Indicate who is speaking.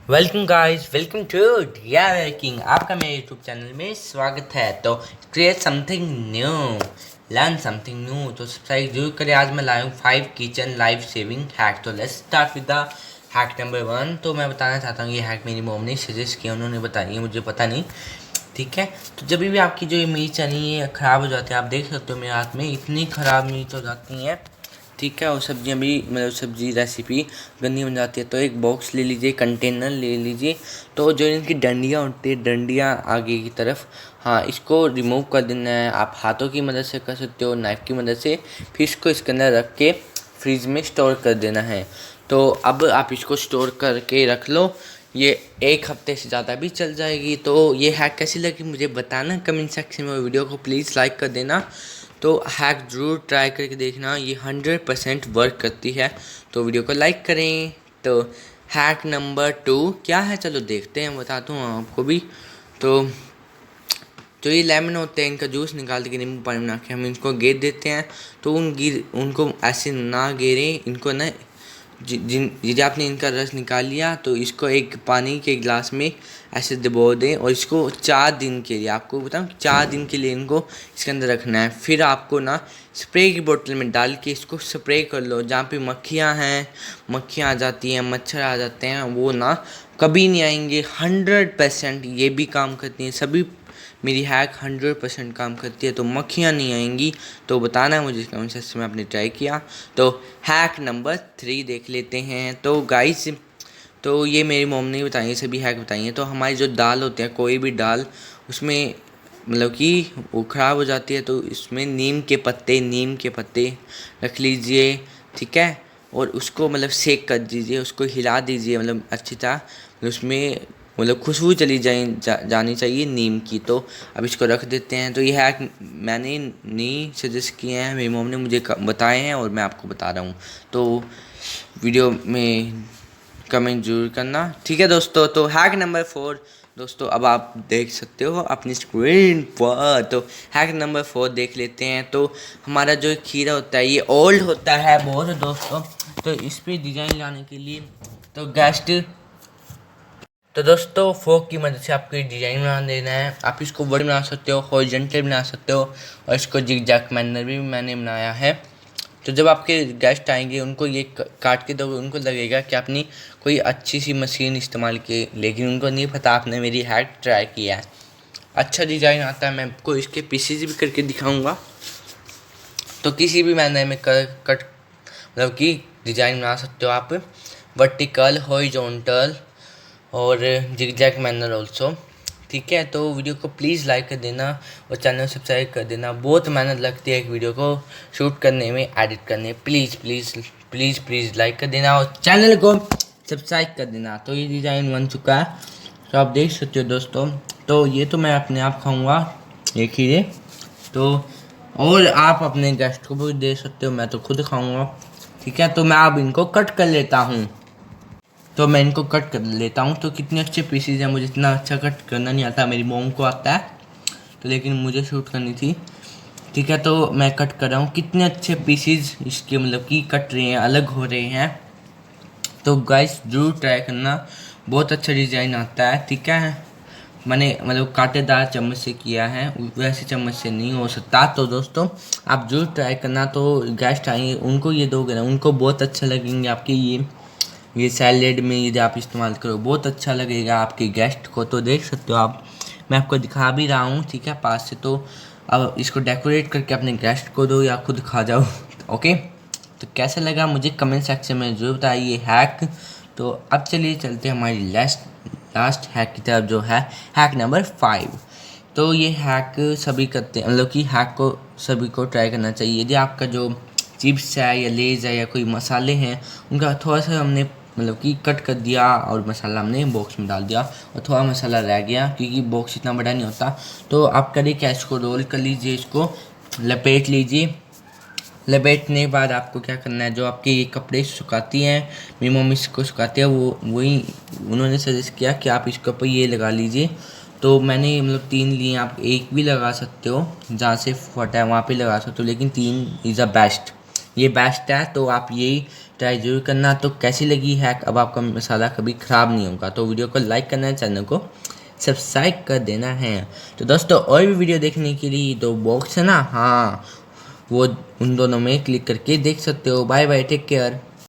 Speaker 1: Welcome guys, welcome to डिया working. आपका मेरे यूट्यूब चैनल में स्वागत है। तो create something new, learn something new, तो सब्सक्राइब जरूर करें। आज मैं लाया हूँ 5 किचन लाइफ सेविंग हैक। तो let's start with the hack number 1। तो मैं बताना चाहता हूँ ये हैक मेरी मॉम ने सजेस्ट किया, उन्होंने बताई है, मुझे पता नहीं। ठीक है, तो जब भी आपकी जो ये मिर्च यानी ये ख़राब हो जाती है, आप देख सकते हो मेरे हाथ में इतनी ख़राब मिर्च हो जाती हैं। ठीक है, और सब्जियां भी मतलब सब्जी रेसिपी गंदी बन जाती है। तो एक बॉक्स ले लीजिए, कंटेनर ले लीजिए। तो जो इनकी डंडियाँ होती है, डंडियाँ आगे की तरफ, हाँ, इसको रिमूव कर देना है। आप हाथों की मदद से कर सकते हो, नाइफ़ की मदद से। फिर इसको इसके अंदर रख के फ्रिज में स्टोर कर देना है। तो अब आप इसको स्टोर करके रख लो, ये 1 हफ्ते से ज़्यादा भी चल जाएगी। तो ये हैक कैसी लगी मुझे बताना कमेंट सेक्शन में, वीडियो को प्लीज़ लाइक कर देना। तो हैक ज़रूर ट्राई करके देखना, ये 100% वर्क करती है। तो वीडियो को लाइक करें। तो हैक नंबर 2 क्या है, चलो देखते हैं, बताता हूँ आपको भी। तो जो ये लेमन होते हैं, इनका जूस निकाल के नींबू पानी बना के हम इनको गेर देते हैं। तो उनको ऐसे ना गेरें, इनको ना यदि आपने इनका रस निकाल लिया तो इसको एक पानी के गिलास में ऐसे दबो दें, और इसको 4 दिन के लिए, आपको बताऊँ 4 दिन के लिए इनको इसके अंदर रखना है। फिर आपको ना स्प्रे की बोतल में डाल के इसको स्प्रे कर लो। जहाँ पे मक्खियाँ हैं, मक्खियाँ आ जाती हैं, मच्छर आ जाते हैं, वो ना कभी नहीं आएंगे। 100% ये भी काम करती हैं, सभी मेरी हैक 100% काम करती है। तो मक्खियाँ नहीं आएंगी। तो बताना मुझे कमेंट सेक्शन में आपने ट्राई किया। तो हैक नंबर 3 देख लेते हैं। तो गाइस, तो ये मेरी मॉम ने बताई है, सभी हैक बताई हैं। तो हमारी जो दाल होती है, कोई भी दाल, उसमें मतलब कि वो ख़राब हो जाती है, तो इसमें नीम के पत्ते रख लीजिए। ठीक है, और उसको मतलब सेक कर दीजिए, उसको हिला दीजिए, मतलब अच्छी तरह उसमें मतलब खुशबू चली जानी चाहिए नीम की। तो अब इसको रख देते हैं। तो ये हैक मैंने नहीं सजेस्ट किए हैं, मेरी मॉम ने मुझे बताए हैं और मैं आपको बता रहा हूँ। तो वीडियो में कमेंट जरूर करना, ठीक है दोस्तों। तो हैक नंबर 4 दोस्तों, अब आप देख सकते हो अपनी स्क्रीन पर। तो हैक नंबर 4 देख लेते हैं। तो हमारा जो खीरा होता है, ये ओल्ड होता है बहुत दोस्तों। तो इस पर डिज़ाइन लाने के लिए तो दोस्तों फोक की मदद से आपको डिज़ाइन बना देना है। आप इसको वर्ड बना सकते हो, हॉरिजॉन्टल बना सकते हो, और इसको जिगजैग मैनर भी मैंने बनाया है। तो जब आपके गेस्ट आएंगे, उनको ये काट के दोगे, उनको लगेगा कि आपने कोई अच्छी सी मशीन इस्तेमाल की, लेकिन उनको नहीं पता आपने मेरी हैक ट्राई किया है। अच्छा डिज़ाइन आता है, मैं आपको इसके पीसेज भी करके दिखाऊंगा। तो किसी भी मैनर में कट मतलब कि डिज़ाइन बना सकते हो आप, वर्टिकल, हॉरिजॉन्टल और जिगजैग मैनर ऑल्सो। ठीक है, तो वीडियो को प्लीज़ लाइक कर देना और चैनल सब्सक्राइब कर देना। बहुत मेहनत लगती है एक वीडियो को शूट करने में, एडिट करने में। Please please please please like कर देना और चैनल को सब्सक्राइब कर देना। तो ये डिज़ाइन बन चुका है, तो आप देख सकते हो दोस्तों। तो ये तो मैं अपने आप खाऊंगा ये खीरे। तो और आप अपने गेस्ट को भी दे सकते हो, मैं तो खुद खाऊंगा। ठीक है, तो मैं अब इनको कट कर लेता हूँ। तो मैं इनको कट कर लेता हूँ। तो कितने अच्छे पीसीज हैं, मुझे इतना अच्छा कट करना नहीं आता, मेरी मोम को आता है। तो लेकिन मुझे शूट करनी थी। ठीक है, तो मैं कट कर रहा हूँ। कितने अच्छे पीसीज इसके मतलब कि कट रहे हैं, अलग हो रहे हैं। तो गाइस ज़रूर ट्राई करना, बहुत अच्छा डिज़ाइन आता है। ठीक है, मैंने मतलब कांटेदार चम्मच से किया है, वैसे चम्मच से नहीं हो सकता। तो दोस्तों आप जरूर ट्राई करना। तो गेस्ट आएंगे, उनको ये दोगे ना, उनको बहुत अच्छा लगेंगे आपके ये सैलेड में यदि आप इस्तेमाल करो, बहुत अच्छा लगेगा आपके गेस्ट को। तो देख सकते हो आप, मैं आपको दिखा भी रहा हूँ, ठीक है, पास से। तो अब इसको डेकोरेट करके अपने गेस्ट को दो या खुद खा जाओ। ओके, तो कैसा लगा मुझे कमेंट सेक्शन में जरूर बताइए हैक। तो अब चलिए चलते हैं हमारी लास्ट हैक की तरफ, जो है हैक नंबर 5। तो ये हैक सभी करते हैं, मतलब कि हैक को सभी को ट्राई करना चाहिए। यदि आपका जो चिप्स है या लेज है या कोई मसाले हैं, उनका थोड़ा सा हमने मतलब कि कट कर दिया और मसाला हमने बॉक्स में डाल दिया, और थोड़ा मसाला रह गया क्योंकि बॉक्स इतना बड़ा नहीं होता। तो आप करिए क्या, इसको रोल कर लीजिए, इसको लपेट लीजिए। लपेटने के बाद आपको क्या करना है, जो आपके ये कपड़े सुखाती हैं, मेरी मम्मी इसको सुखाती है, वही उन्होंने सजेस्ट किया कि आप इसके ऊपर ये लगा लीजिए। तो मैंने मतलब 3 लिए, आप एक भी लगा सकते हो, जहाँ से फटा है वहाँ पे लगा सकते हो, लेकिन 3 इज़ द बेस्ट। ये बेस्ट है, तो आप यही ट्राई जरूर करना। तो कैसी लगी हैक, अब आपका मसाला कभी ख़राब नहीं होगा। तो वीडियो को लाइक करना है, चैनल को सब्सक्राइब कर देना है। तो दोस्तों और भी वीडियो देखने के लिए दो बॉक्स है ना, हाँ वो उन दोनों में क्लिक करके देख सकते हो। Bye bye, take care.